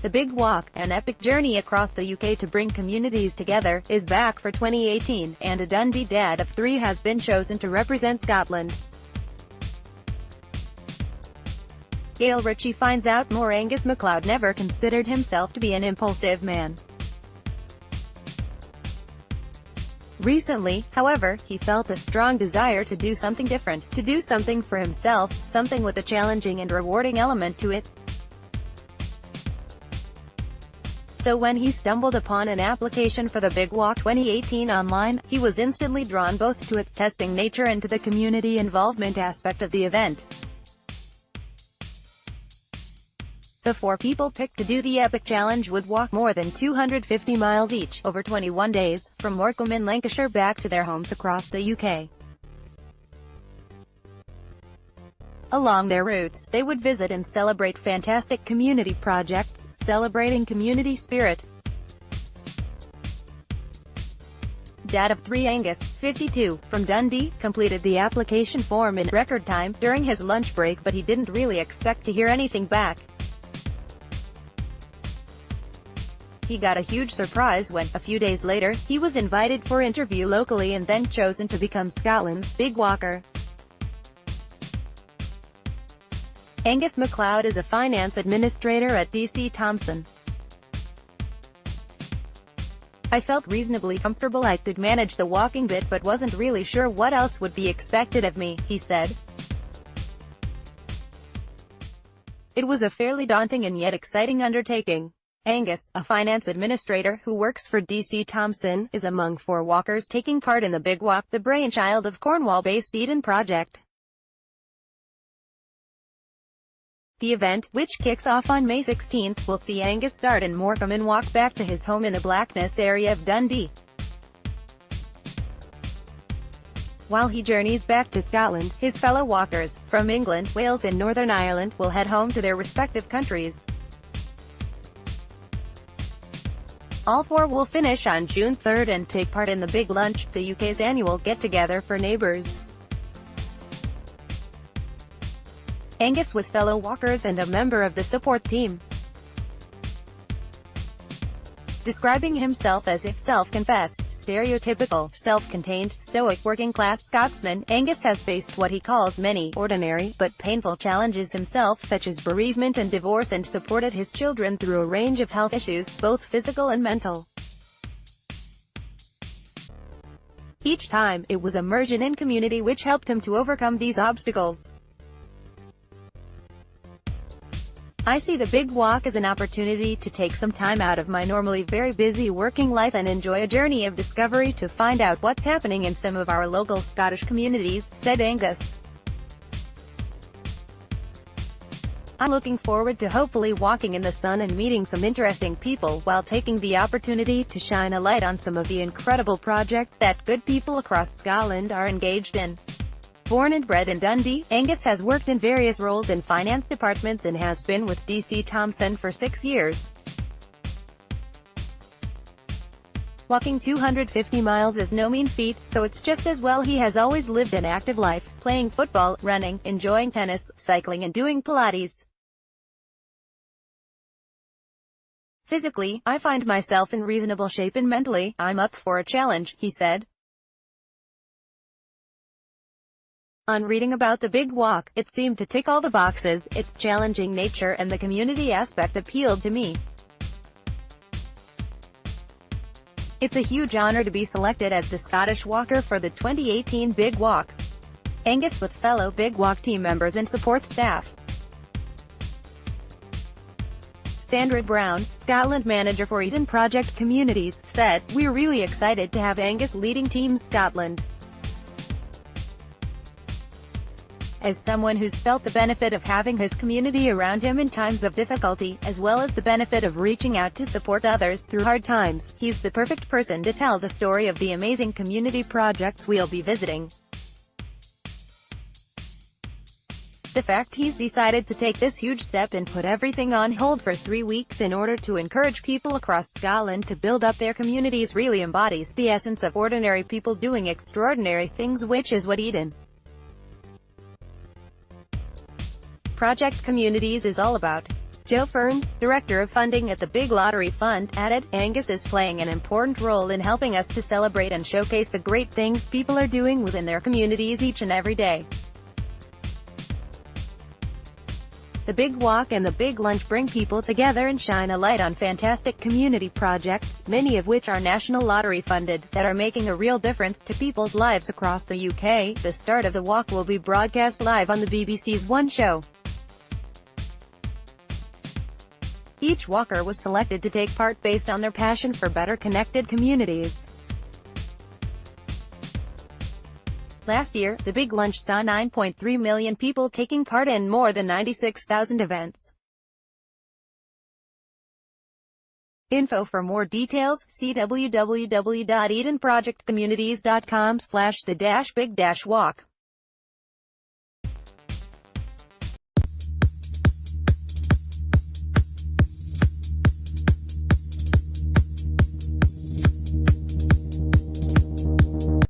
The Big Walk, an epic journey across the UK to bring communities together, is back for 2018, and a Dundee dad of 3 has been chosen to represent Scotland. Gayle Ritchie finds out more. Angus McLeod never considered himself to be an impulsive man. Recently, however, he felt a strong desire to do something different, to do something for himself, something with a challenging and rewarding element to it. So when he stumbled upon an application for the Big Walk 2018 online, he was instantly drawn both to its testing nature and to the community involvement aspect of the event. The 4 people picked to do the epic challenge would walk more than 250 miles each, over 21 days, from Morecambe in Lancashire back to their homes across the UK. Along their routes, they would visit and celebrate fantastic community projects, celebrating community spirit. Dad of 3 Angus, 52, from Dundee, completed the application form in record time, during his lunch break, but he didn't really expect to hear anything back. He got a huge surprise when, a few days later, he was invited for interview locally and then chosen to become Scotland's Big Walker. Angus McLeod is a finance administrator at DC Thomson. "I felt reasonably comfortable I could manage the walking bit but wasn't really sure what else would be expected of me," he said. "It was a fairly daunting and yet exciting undertaking." Angus, a finance administrator who works for DC Thomson, is among 4 walkers taking part in the Big Walk, the brainchild of Cornwall-based Eden Project. The event, which kicks off on May 16, will see Angus start in Morecambe and walk back to his home in the Blackness area of Dundee. While he journeys back to Scotland, his fellow walkers, from England, Wales and Northern Ireland, will head home to their respective countries. All 4 will finish on June 3 and take part in the Big Lunch, the UK's annual get-together for neighbours. Angus with fellow walkers and a member of the support team. Describing himself as a self-confessed, stereotypical, self-contained, stoic working-class Scotsman, Angus has faced what he calls many, ordinary, but painful challenges himself, such as bereavement and divorce, and supported his children through a range of health issues, both physical and mental. Each time, it was immersion in community which helped him to overcome these obstacles. "I see the Big Walk as an opportunity to take some time out of my normally very busy working life and enjoy a journey of discovery to find out what's happening in some of our local Scottish communities," said Angus. "I'm looking forward to hopefully walking in the sun and meeting some interesting people, while taking the opportunity to shine a light on some of the incredible projects that good people across Scotland are engaged in." Born and bred in Dundee, Angus has worked in various roles in finance departments and has been with DC Thomson for 6 years. Walking 250 miles is no mean feat, so it's just as well he has always lived an active life, playing football, running, enjoying tennis, cycling and doing Pilates. "Physically, I find myself in reasonable shape, and mentally, I'm up for a challenge," he said. "On reading about the Big Walk, it seemed to tick all the boxes. Its challenging nature and the community aspect appealed to me. It's a huge honor to be selected as the Scottish walker for the 2018 Big Walk." Angus with fellow Big Walk team members and support staff. Sandra Brown, Scotland manager for Eden Project Communities, said, "We're really excited to have Angus leading Team Scotland. As someone who's felt the benefit of having his community around him in times of difficulty, as well as the benefit of reaching out to support others through hard times, he's the perfect person to tell the story of the amazing community projects we'll be visiting. The fact he's decided to take this huge step and put everything on hold for 3 weeks in order to encourage people across Scotland to build up their communities really embodies the essence of ordinary people doing extraordinary things, which is what Eden Project Communities is all about." Joe Ferns, director of funding at the Big Lottery Fund, added, "Angus is playing an important role in helping us to celebrate and showcase the great things people are doing within their communities each and every day. The Big Walk and the Big Lunch bring people together and shine a light on fantastic community projects, many of which are National Lottery funded, that are making a real difference to people's lives across the UK. The start of the walk will be broadcast live on the BBC's One Show. Each walker was selected to take part based on their passion for better connected communities. Last year, the Big Lunch saw 9.3 million people taking part in more than 96,000 events. Info for more details, see www.edenprojectcommunities.com/the-big-walk.